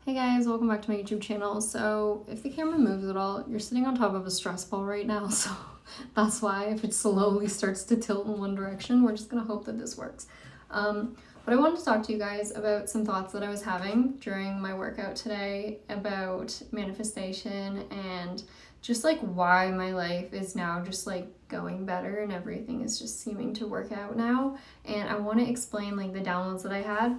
Hey guys, welcome back to my YouTube channel. So if the camera moves at all, you're sitting on top of a stress ball right now, so that's why if it slowly starts to tilt in one direction, we're just gonna hope that this works. But I wanted to talk to you guys about some thoughts that I was having during my workout today about manifestation and just like why my life is now just like going better and everything is just seeming to work out now. And I want to explain like the downloads that I had.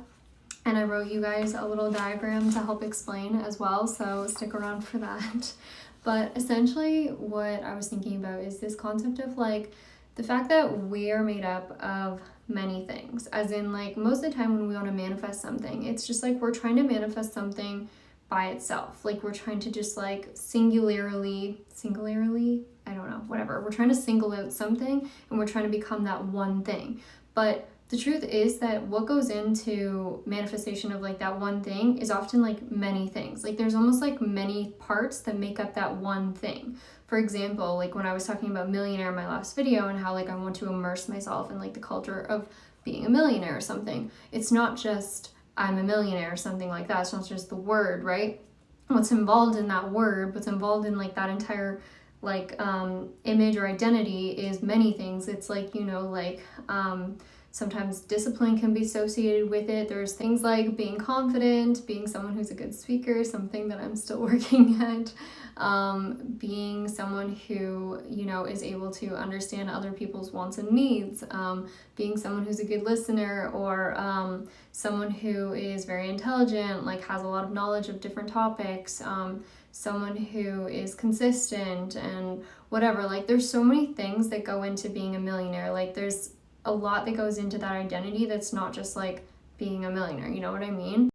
And I wrote you guys a little diagram to help explain as well, so stick around for that. But essentially what I was thinking about is this concept of like the fact that we are made up of many things. As in like most of the time when we want to manifest something, it's just like we're trying to manifest something by itself. Like we're trying to just like singularly, I don't know, whatever. We're trying to single out something and we're trying to become that one thing. But the truth is that what goes into manifestation of like that one thing is often like many things. Like there's almost like many parts that make up that one thing. For example, like when I was talking about millionaire in my last video and how like I want to immerse myself in like the culture of being a millionaire or something. It's not just I'm a millionaire or something like that. It's not just the word, right? What's involved in that word, what's involved in like that entire like image or identity is many things. It's like, you know, like sometimes discipline can be associated with it. There's things like being confident, being someone who's a good speaker, something that I'm still working at, being someone who, you know, is able to understand other people's wants and needs, being someone who's a good listener, or someone who is very intelligent, like has a lot of knowledge of different topics, someone who is consistent and whatever. Like there's so many things that go into being a millionaire. Like there's a lot that goes into that identity that's not just like being a millionaire, you know what I mean?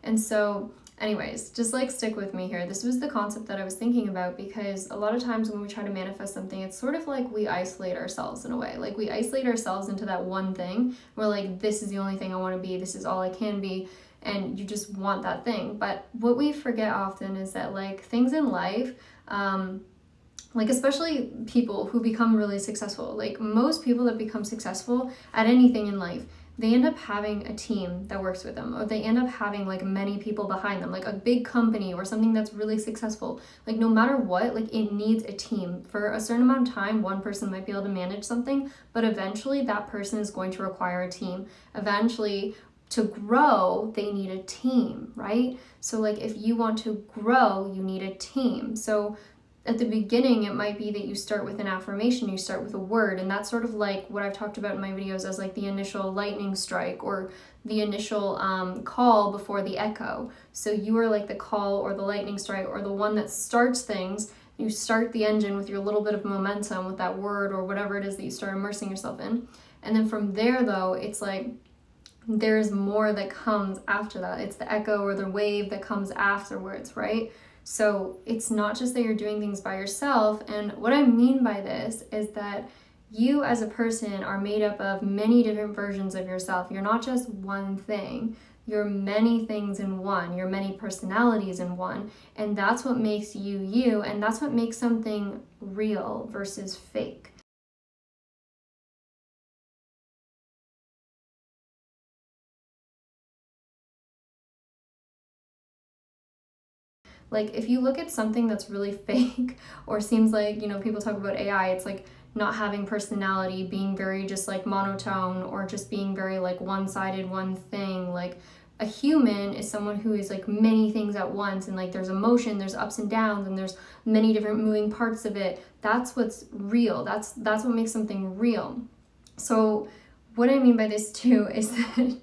And so anyways, just like stick with me here. This was the concept that I was thinking about because a lot of times when we try to manifest something, it's sort of like we isolate ourselves in a way. Like we isolate ourselves into that one thing. We're like, this is the only thing I want to be. This is all I can be. And you just want that thing. But what we forget often is that like things in life, like especially people who become really successful, like most people that become successful at anything in life, they end up having a team that works with them, or they end up having like many people behind them, like a big company or something that's really successful. Like no matter what, like it needs a team. For a certain amount of time, one person might be able to manage something, but eventually that person is going to require a team. Eventually, to grow, they need a team, right? So like if you want to grow, you need a team. So at the beginning, it might be that you start with an affirmation, you start with a word, and that's sort of like what I've talked about in my videos as like the initial lightning strike or the initial call before the echo. So you are like the call or the lightning strike or the one that starts things. You start the engine with your little bit of momentum with that word or whatever it is that you start immersing yourself in. And then from there though, it's like there's more that comes after that. It's the echo or the wave that comes afterwards, right? So it's not just that you're doing things by yourself. And what I mean by this is that you as a person are made up of many different versions of yourself. You're not just one thing. You're many things in one. You're many personalities in one. And that's what makes you you. And that's what makes something real versus fake. Like if you look at something that's really fake or seems like, you know, people talk about AI, it's like not having personality, being very just like monotone or just being very like one-sided, one thing. Like a human is someone who is like many things at once, and like there's emotion, there's ups and downs, and there's many different moving parts of it. That's what's real. That's what makes something real. So what I mean by this too is that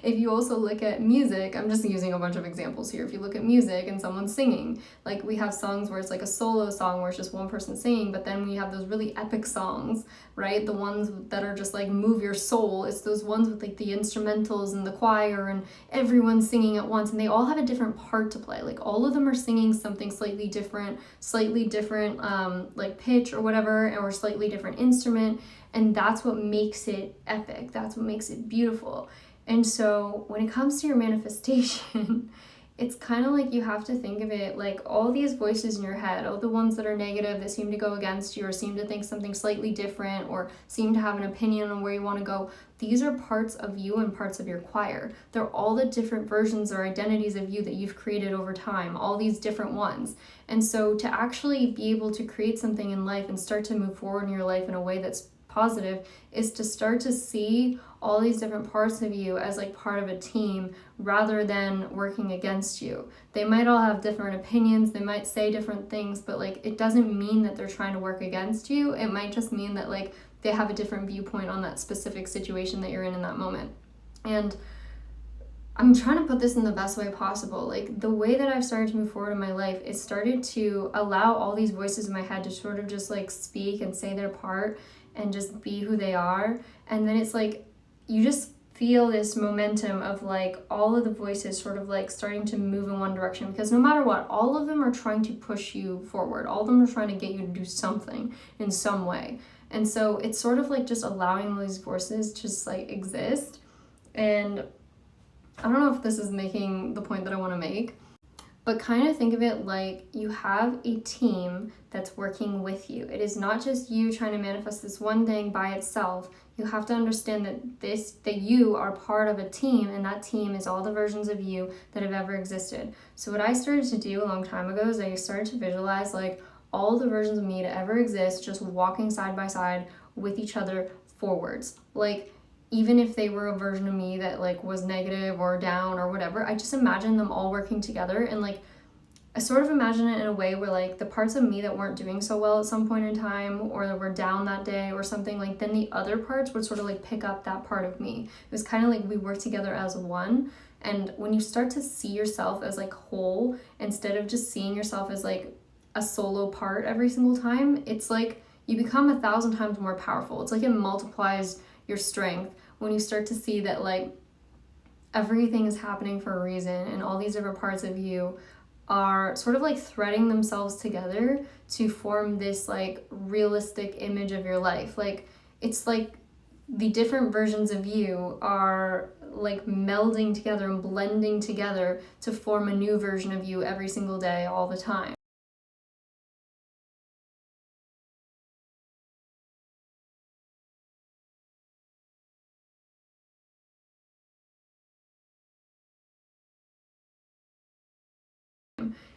if you also look at music, I'm just using a bunch of examples here. If you look at music and someone's singing, like we have songs where it's like a solo song where it's just one person singing, but then we have those really epic songs, right? The ones that are just like move your soul. It's those ones with like the instrumentals and the choir and everyone singing at once, and they all have a different part to play. Like all of them are singing something slightly different, like pitch or whatever, or slightly different instrument. And that's what makes it epic. That's what makes it beautiful. And so when it comes to your manifestation, it's kind of like you have to think of it like all these voices in your head, all the ones that are negative, that seem to go against you or seem to think something slightly different or seem to have an opinion on where you want to go. These are parts of you and parts of your choir. They're all the different versions or identities of you that you've created over time, all these different ones. And so to actually be able to create something in life and start to move forward in your life in a way that's positive is to start to see all these different parts of you as like part of a team rather than working against you. They might all have different opinions, they might say different things, but like it doesn't mean that they're trying to work against you. It might just mean that like they have a different viewpoint on that specific situation that you're in that moment. And I'm trying to put this in the best way possible. Like the way that I've started to move forward in my life is started to allow all these voices in my head to sort of just like speak and say their part and just be who they are. And then it's like you just feel this momentum of like all of the voices sort of like starting to move in one direction, because no matter what, all of them are trying to push you forward. All of them are trying to get you to do something in some way. And so it's sort of like just allowing these forces to just like exist. And I don't know if this is making the point that I want to make, but kind of think of it like you have a team that's working with you. It is not just you trying to manifest this one thing by itself. You have to understand that you are part of a team, and that team is all the versions of you that have ever existed. So what I started to do a long time ago is I started to visualize like all the versions of me to ever exist just walking side by side with each other forwards. Like even if they were a version of me that like was negative or down or whatever, I just imagine them all working together. And like I sort of imagine it in a way where like the parts of me that weren't doing so well at some point in time or that were down that day or something, like then the other parts would sort of like pick up that part of me. It was kind of like we work together as one. And when you start to see yourself as like whole instead of just seeing yourself as like a solo part every single time, it's like you become 1,000 times more powerful. It's like it multiplies your strength when you start to see that like everything is happening for a reason, and all these different parts of you are sort of like threading themselves together to form this like realistic image of your life. Like it's like the different versions of you are like melding together and blending together to form a new version of you every single day, all the time.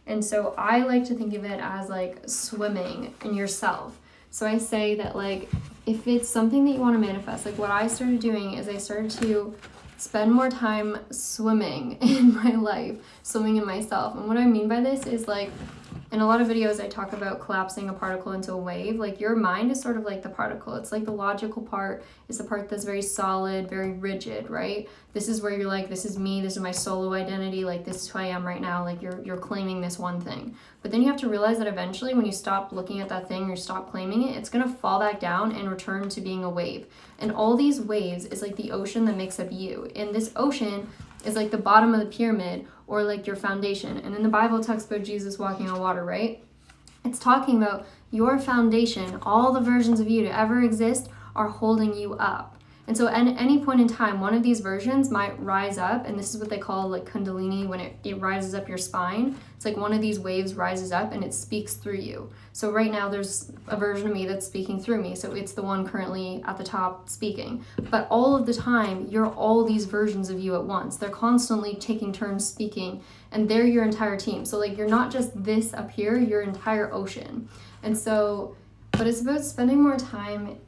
And so I like to think of it as like swimming in yourself. So I say that like if it's something that you want to manifest, like what I started doing is I started to spend more time swimming in my life, swimming in myself. And what I mean by this is like in a lot of videos I talk about collapsing a particle into a wave. Like your mind is sort of like the particle. It's like the logical part is the part that's very solid, very rigid, right? This is where you're like, this is me, this is my solo identity, like this is who I am right now, like you're claiming this one thing. But then you have to realize that eventually when you stop looking at that thing or stop claiming it, it's gonna fall back down and return to being a wave. And all these waves is like the ocean that makes up you. And this ocean is like the bottom of the pyramid or like your foundation. And in the Bible it talks about Jesus walking on water, right? It's talking about your foundation, all the versions of you to ever exist are holding you up. And so at any point in time, one of these versions might rise up, and this is what they call like Kundalini, when it rises up your spine. It's like one of these waves rises up and it speaks through you. So right now there's a version of me that's speaking through me. So it's the one currently at the top speaking. But all of the time, you're all these versions of you at once. They're constantly taking turns speaking, and they're your entire team. So like you're not just this up here, your entire ocean. And so, but it's about spending more time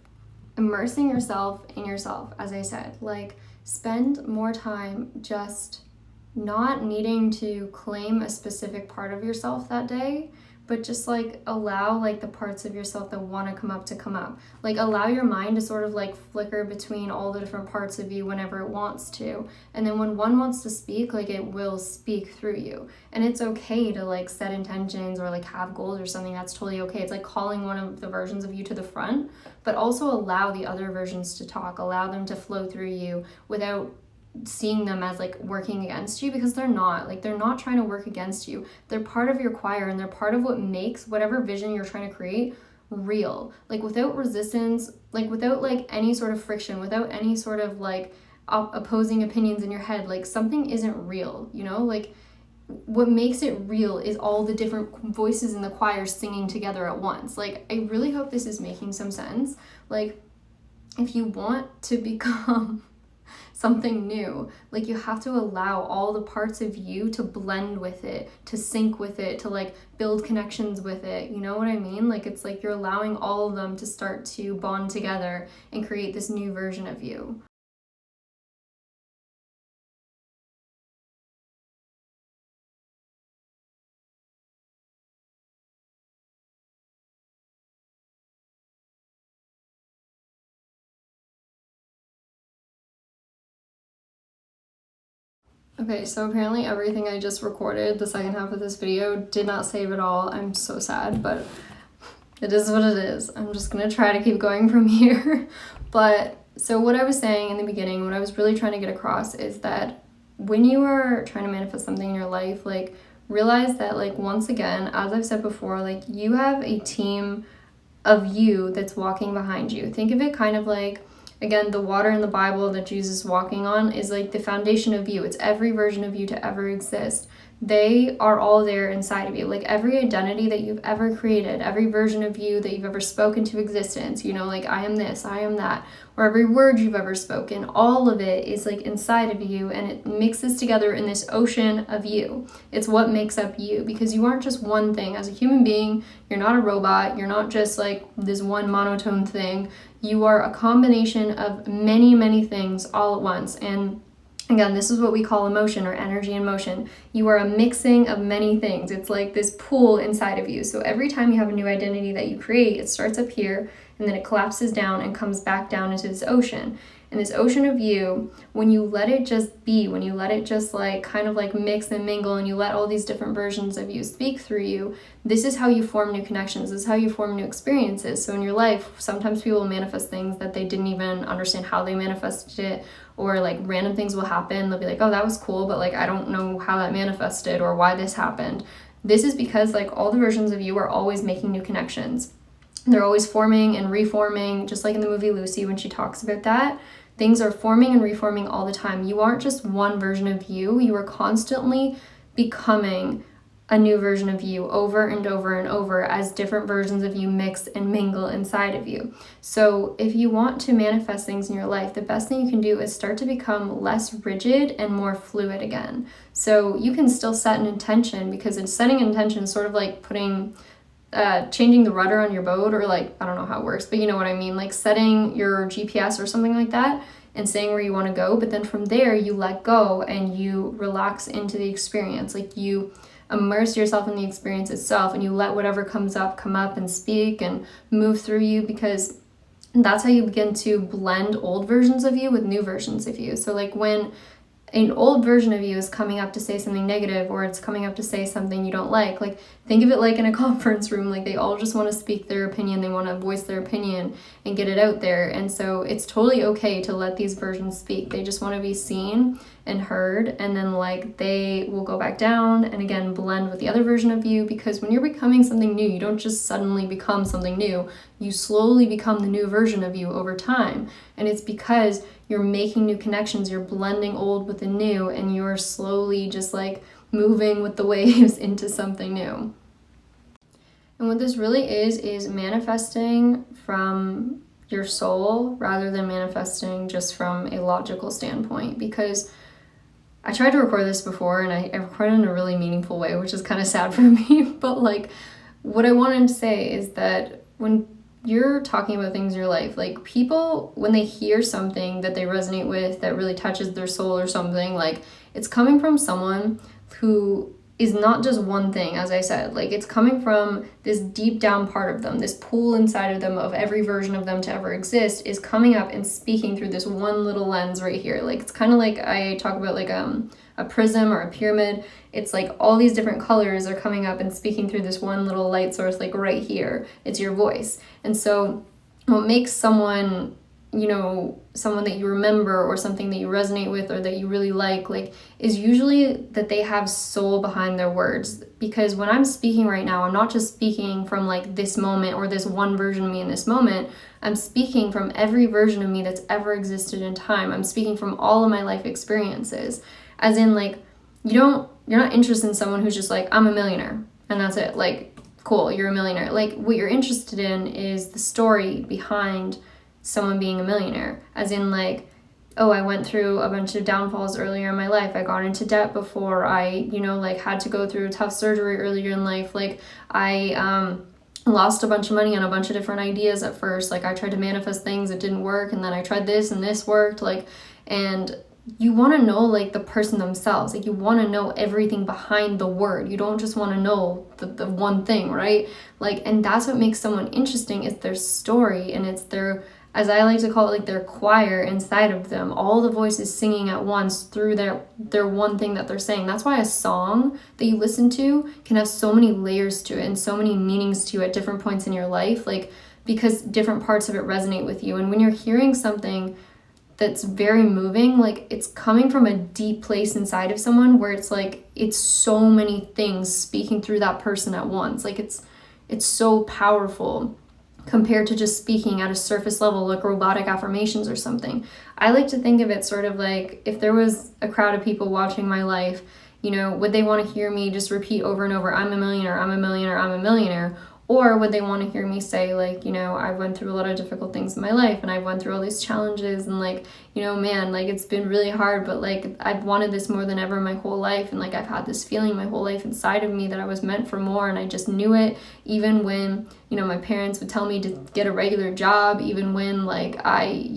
immersing yourself in yourself, as I said. Like spend more time just not needing to claim a specific part of yourself that day, but just like allow like the parts of yourself that want to come up to come up. Like allow your mind to sort of like flicker between all the different parts of you whenever it wants to. And then when one wants to speak, like it will speak through you. And it's okay to like set intentions or like have goals or something. That's totally okay. It's like calling one of the versions of you to the front, but also allow the other versions to talk, allow them to flow through you without seeing them as like working against you, because they're not trying to work against you. They're part of your choir, and they're part of what makes whatever vision you're trying to create real. Like without resistance, like without like any sort of friction, without any sort of like opposing opinions in your head, like something isn't real, you know? Like what makes it real is all the different voices in the choir singing together at once. Like, I really hope this is making some sense. Like, if you want to become something new, like, you have to allow all the parts of you to blend with it, to sync with it, to like build connections with it. You know what I mean? Like, it's like you're allowing all of them to start to bond together and create this new version of you. Okay, so apparently everything I just recorded, the second half of this video, did not save at all. I'm so sad, but it is what it is. I'm just gonna try to keep going from here. But so what I was saying in the beginning, what I was really trying to get across is that when you are trying to manifest something in your life, like, realize that, like, once again, as I've said before, like, you have a team of you that's walking behind you. Think of it kind of like, again, the water in the Bible that Jesus is walking on is like the foundation of you. It's every version of you to ever exist. They are all there inside of you. Like, every identity that you've ever created, every version of you that you've ever spoken to existence, you know, like, I am this, I am that, or every word you've ever spoken, all of it is like inside of you, and it mixes together in this ocean of you. It's what makes up you, because you aren't just one thing. As a human being, you're not a robot. You're not just like this one monotone thing. You are a combination of many, many things all at once. And again, this is what we call emotion, or energy in motion. You are a mixing of many things. It's like this pool inside of you. So every time you have a new identity that you create, it starts up here and then it collapses down and comes back down into this ocean. And this ocean of you, when you let it just be, when you let it just like kind of like mix and mingle, and you let all these different versions of you speak through you, this is how you form new connections. This is how you form new experiences. So in your life, sometimes people will manifest things that they didn't even understand how they manifested it, or like random things will happen. They'll be like, oh, that was cool, but like, I don't know how that manifested or why this happened. This is because like all the versions of you are always making new connections. They're always forming and reforming, just like in the movie Lucy when she talks about that. Things are forming and reforming all the time. You aren't just one version of you. You are constantly becoming a new version of you over and over and over as different versions of you mix and mingle inside of you. So if you want to manifest things in your life, the best thing you can do is start to become less rigid and more fluid again. So you can still set an intention, because it's setting an intention is sort of like putting changing the rudder on your boat, or like, I don't know how it works, but you know what I mean, like setting your GPS or something like that and saying where you want to go. But then from there you let go and you relax into the experience. Like, you immerse yourself in the experience itself, and you let whatever comes up come up and speak and move through you, because that's how you begin to blend old versions of you with new versions of you. So like, when an old version of you is coming up to say something negative, or it's coming up to say something you don't like think of it like in a conference room. Like, they all just want to speak their opinion, they want to voice their opinion and get it out there. And so it's totally okay to let these versions speak. They just want to be seen and heard, and then like they will go back down and again blend with the other version of you. Because when you're becoming something new, you don't just suddenly become something new. You slowly become the new version of you over time, and it's because you're making new connections, you're blending old with the new, and you're slowly just like moving with the waves into something new. And what this really is manifesting from your soul rather than manifesting just from a logical standpoint. Because I tried to record this before, and I recorded in a really meaningful way, which is kind of sad for me. But like, what I wanted to say is that when you're talking about things in your life, like, people, when they hear something that they resonate with that really touches their soul or something, like, it's coming from someone who is not just one thing. As I said, like, it's coming from this deep down part of them, this pool inside of them of every version of them to ever exist is coming up and speaking through this one little lens right here. Like, it's kind of like I talk about like a prism or a pyramid. It's like all these different colors are coming up and speaking through this one little light source, like right here. It's your voice. And so what makes someone, you know, someone that you remember or something that you resonate with or that you really like is usually that they have soul behind their words. Because when I'm speaking right now, I'm not just speaking from like this moment or this one version of me in this moment. I'm speaking from every version of me that's ever existed in time. I'm speaking from all of my life experiences. As in, like, you don't you're not interested in someone who's just like, I'm a millionaire and that's it. Like, cool, you're a millionaire. Like, what you're interested in is the story behind someone being a millionaire, as in like, oh, I went through a bunch of downfalls earlier in my life. I got into debt before. I, like had to go through a tough surgery earlier in life. Like, I lost a bunch of money on a bunch of different ideas at first. Like, I tried to manifest things, it didn't work, and then I tried this and this worked. Like, and you want to know like the person themselves. Like, you want to know everything behind the word. You don't just want to know the one thing, right? Like, and that's what makes someone interesting, is their story, and it's their, as I like to call it, like their choir inside of them, all the voices singing at once through their one thing that they're saying. That's why a song that you listen to can have so many layers to it and so many meanings to you at different points in your life, like, because different parts of it resonate with you. And when you're hearing something that's very moving, like, it's coming from a deep place inside of someone where it's like, it's so many things speaking through that person at once. Like, it's so powerful compared to just speaking at a surface level, like robotic affirmations or something. I like to think of it sort of like, if there was a crowd of people watching my life, would they want to hear me just repeat over and over, I'm a millionaire, I'm a millionaire, I'm a millionaire? Or would they want to hear me say, like, I went through a lot of difficult things in my life, and I went through all these challenges, and like, man, like, it's been really hard, but like, I've wanted this more than ever my whole life, and like, I've had this feeling my whole life inside of me that I was meant for more, and I just knew it, even when, my parents would tell me to get a regular job, even when like I,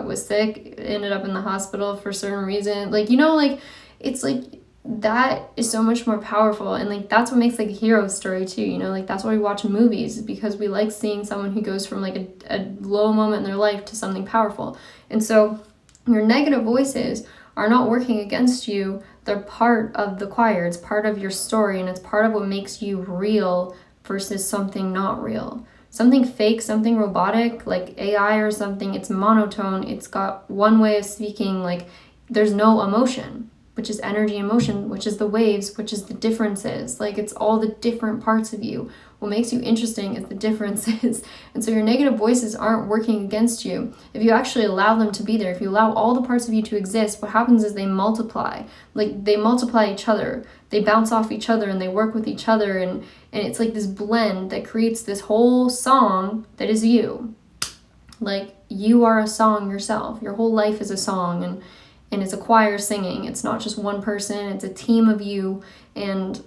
was sick, ended up in the hospital for a certain reason, like, like, it's like, that is so much more powerful. And like, that's what makes like a hero story too, like, that's why we watch movies, because we like seeing someone who goes from like a low moment in their life to something powerful. And so your negative voices are not working against you. They're part of the choir. It's part of your story, and it's part of what makes you real versus something not real. Something fake, something robotic, like AI or something, it's monotone. It's got one way of speaking. Like, there's no emotion, which is energy and motion, which is the waves, which is the differences. Like, it's all the different parts of you. What makes you interesting is the differences. And so your negative voices aren't working against you. If you actually allow them to be there, if you allow all the parts of you to exist, what happens is they multiply. Like, they multiply each other. They bounce off each other, and they work with each other. And it's like this blend that creates this whole song that is you. Like, you are a song yourself. Your whole life is a song, and it's a choir singing. It's not just one person, it's a team of you. And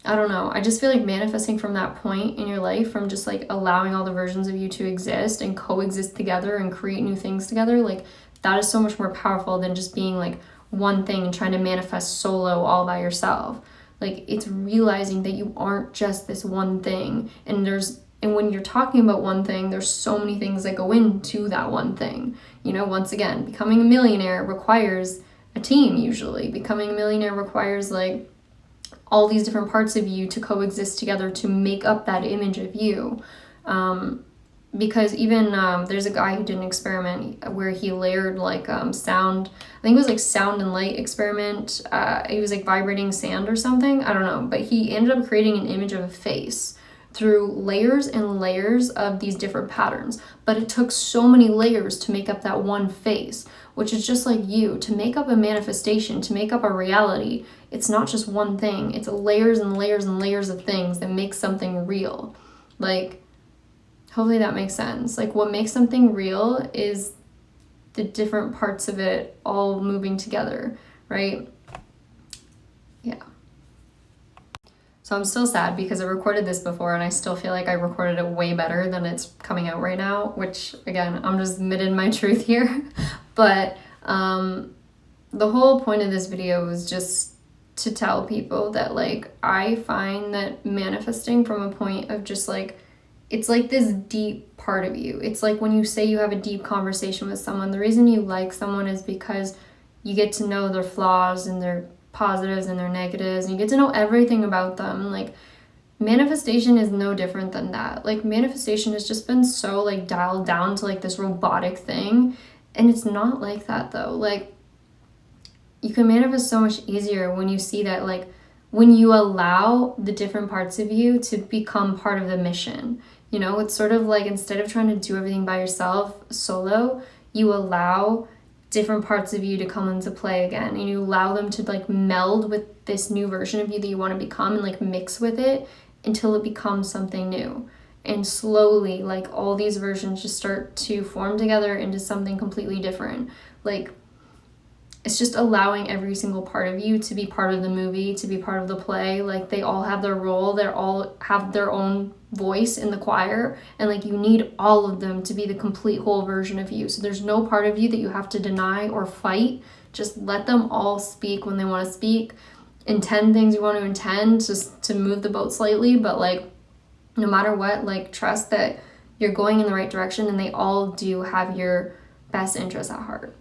I don't know, I just feel like manifesting from that point in your life, from just like allowing all the versions of you to exist and coexist together and create new things together, like, that is so much more powerful than just being like one thing and trying to manifest solo all by yourself. Like, it's realizing that you aren't just this one thing, and when you're talking about one thing, there's so many things that go into that one thing. Once again, becoming a millionaire requires a team usually. Becoming a millionaire requires like all these different parts of you to coexist together to make up that image of you. Because even there's a guy who did an experiment where he layered like sound. I think it was like sound and light experiment. He was like vibrating sand or something. I don't know. But he ended up creating an image of a face through layers and layers of these different patterns. But it took so many layers to make up that one face, which is just like you. To make up a manifestation, to make up a reality, it's not just one thing. It's layers and layers and layers of things that make something real. Like, hopefully that makes sense. Like, what makes something real is the different parts of it all moving together, right? Yeah. So I'm still sad because I recorded this before, and I still feel like I recorded it way better than it's coming out right now, which, again, I'm just admitting my truth here. But the whole point of this video was just to tell people that, like, I find that manifesting from a point of just, like, it's like this deep part of you. It's like when you say you have a deep conversation with someone, the reason you like someone is because you get to know their flaws and their positives and their negatives, and you get to know everything about them. Like, manifestation is no different than that. Like, manifestation has just been so like dialed down to like this robotic thing, and it's not like that though. Like, you can manifest so much easier when you see that, like, when you allow the different parts of you to become part of the mission. It's sort of like, instead of trying to do everything by yourself solo, you allow different parts of you to come into play again, and you allow them to like meld with this new version of you that you want to become, and like mix with it until it becomes something new. And slowly, like, all these versions just start to form together into something completely different. Like, it's just allowing every single part of you to be part of the movie, to be part of the play. Like, they all have their role, they all have their own voice in the choir, and like, you need all of them to be the complete whole version of you. So there's no part of you that you have to deny or fight. Just let them all speak when they want to speak. Intend things you want to intend, just to move the boat slightly, but like, no matter what, like, trust that you're going in the right direction, and they all do have your best interests at heart.